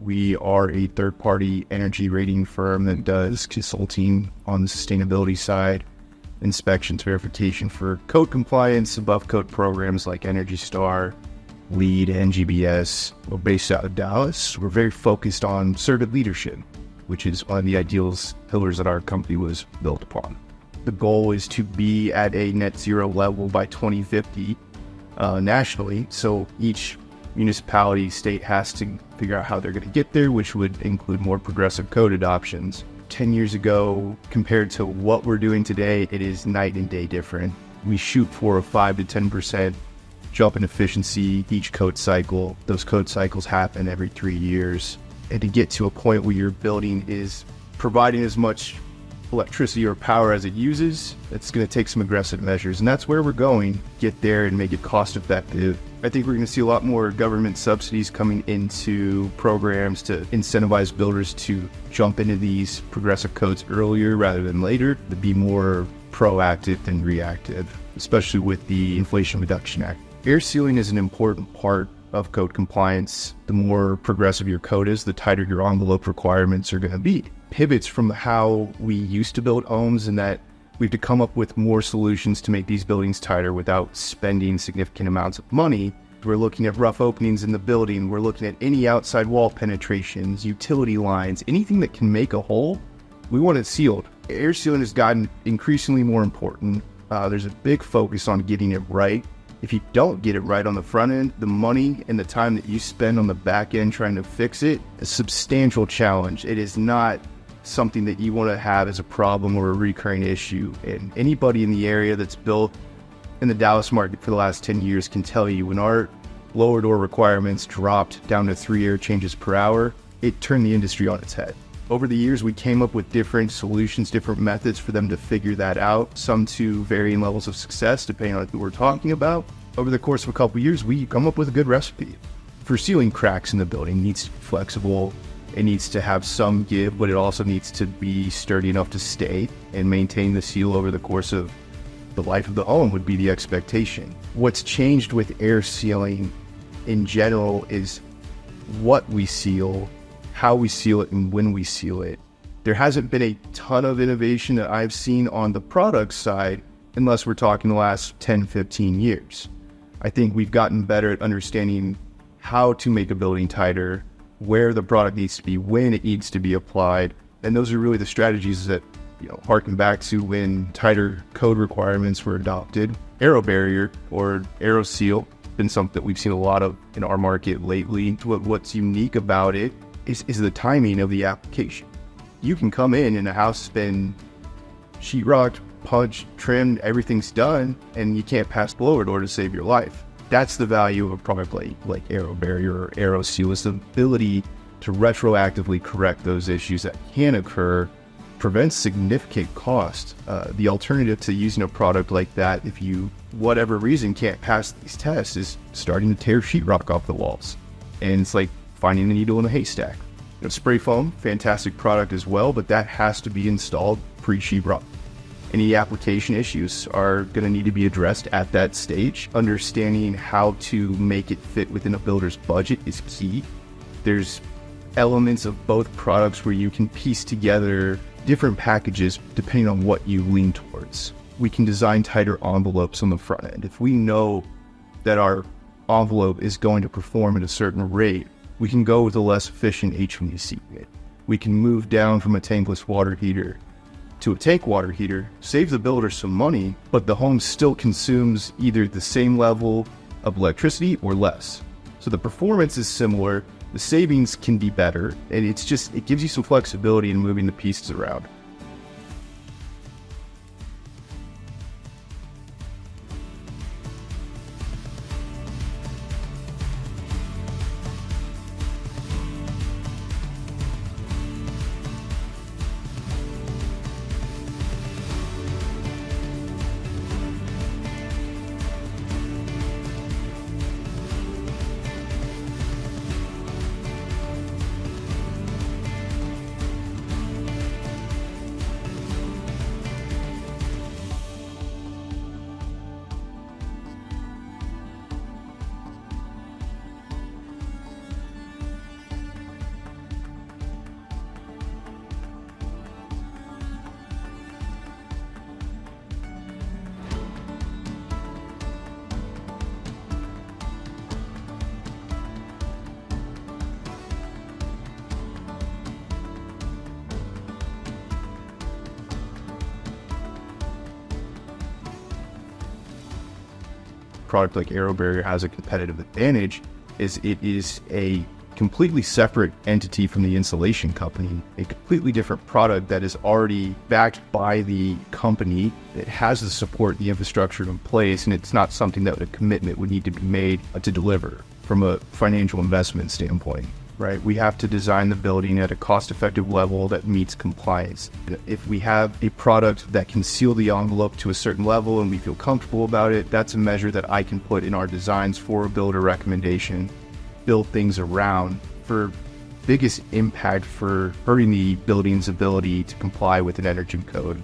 We are a third-party energy rating firm that does consulting on the sustainability side, inspections, verification for code compliance, above code programs like Energy Star, LEED, NGBS. We're based out of Dallas. We're very focused on servant leadership, which is one of the ideals pillars that our company was built upon. The goal is to be at a net zero level by 2050 nationally. So each municipality, state has to figure out how they're going to get there, which would include more progressive code adoptions. 10 years ago, compared to what we're doing today, it is night and day different. We shoot for a 5 to 10% jump in efficiency each code cycle. Those code cycles happen every 3 years. And to get to a point where your building is providing as much electricity or power as it uses, it's going to take some aggressive measures. And that's where we're going, get there and make it cost effective. I think we're going to see a lot more government subsidies coming into programs to incentivize builders to jump into these progressive codes earlier rather than later, to be more proactive than reactive, especially with the Inflation Reduction Act. Air sealing is an important part of code compliance. The more progressive your code is, the tighter your envelope requirements are going to be. Pivots from how we used to build homes, and that we have to come up with more solutions to make these buildings tighter without spending significant amounts of money. We're looking at rough openings in the building. We're looking at any outside wall penetrations, utility lines, anything that can make a hole. We want it sealed. Air sealing has gotten increasingly more important. There's a big focus on getting it right. If you don't get it right on the front end, the money and the time that you spend on the back end trying to fix it, a substantial challenge. It is not something that you want to have as a problem or a recurring issue. And anybody in the area that's built in the Dallas market for the last 10 years can tell you when our lower door requirements dropped down to 3 air changes per hour, it turned the industry on its head. Over the years, we came up with different solutions, different methods for them to figure that out, some to varying levels of success, depending on who we're talking about. Over the course of a couple of years, we come up with a good recipe. For sealing cracks in the building, it needs to be flexible, it needs to have some give, but it also needs to be sturdy enough to stay and maintain the seal over the course of the life of the home would be the expectation. What's changed with air sealing in general is what we seal, how we seal it, and when we seal it. There hasn't been a ton of innovation that I've seen on the product side, unless we're talking the last 10, 15 years. I think we've gotten better at understanding how to make a building tighter, where the product needs to be, when it needs to be applied. And those are really the strategies that, harken back to when tighter code requirements were adopted. Aerobarrier or Aeroseal been something that we've seen a lot of in our market lately. What's unique about it is the timing of the application. You can come in a house has been sheetrocked, punched, trimmed, everything's done, and you can't pass the blower door to save your life. That's the value of a product like Aerobarrier or Aeroseal, is the ability to retroactively correct those issues that can occur, prevents significant cost. The alternative to using a product like that, if you, whatever reason, can't pass these tests, is starting to tear sheetrock off the walls. And it's like finding a needle in a haystack. Spray foam, fantastic product as well, but that has to be installed pre-sheetrock. Any application issues are going to need to be addressed at that stage. Understanding how to make it fit within a builder's budget is key. There's elements of both products where you can piece together different packages depending on what you lean towards. We can design tighter envelopes on the front end. If we know that our envelope is going to perform at a certain rate, we can go with a less efficient HVAC unit. We can move down from a tankless water heater to a tank water heater, save the builder some money, but the home still consumes either the same level of electricity or less. So the performance is similar, the savings can be better, and it gives you some flexibility in moving the pieces around. product like Aerobarrier has a competitive advantage is it is a completely separate entity from the insulation company, a completely different product that is already backed by the company. It has the support, the infrastructure in place, and it's not something that a commitment would need to be made to deliver from a financial investment standpoint. Right? We have to design the building at a cost-effective level that meets compliance. If we have a product that can seal the envelope to a certain level and we feel comfortable about it, that's a measure that I can put in our designs for a builder recommendation, build things around. For biggest impact for hurting the building's ability to comply with an energy code.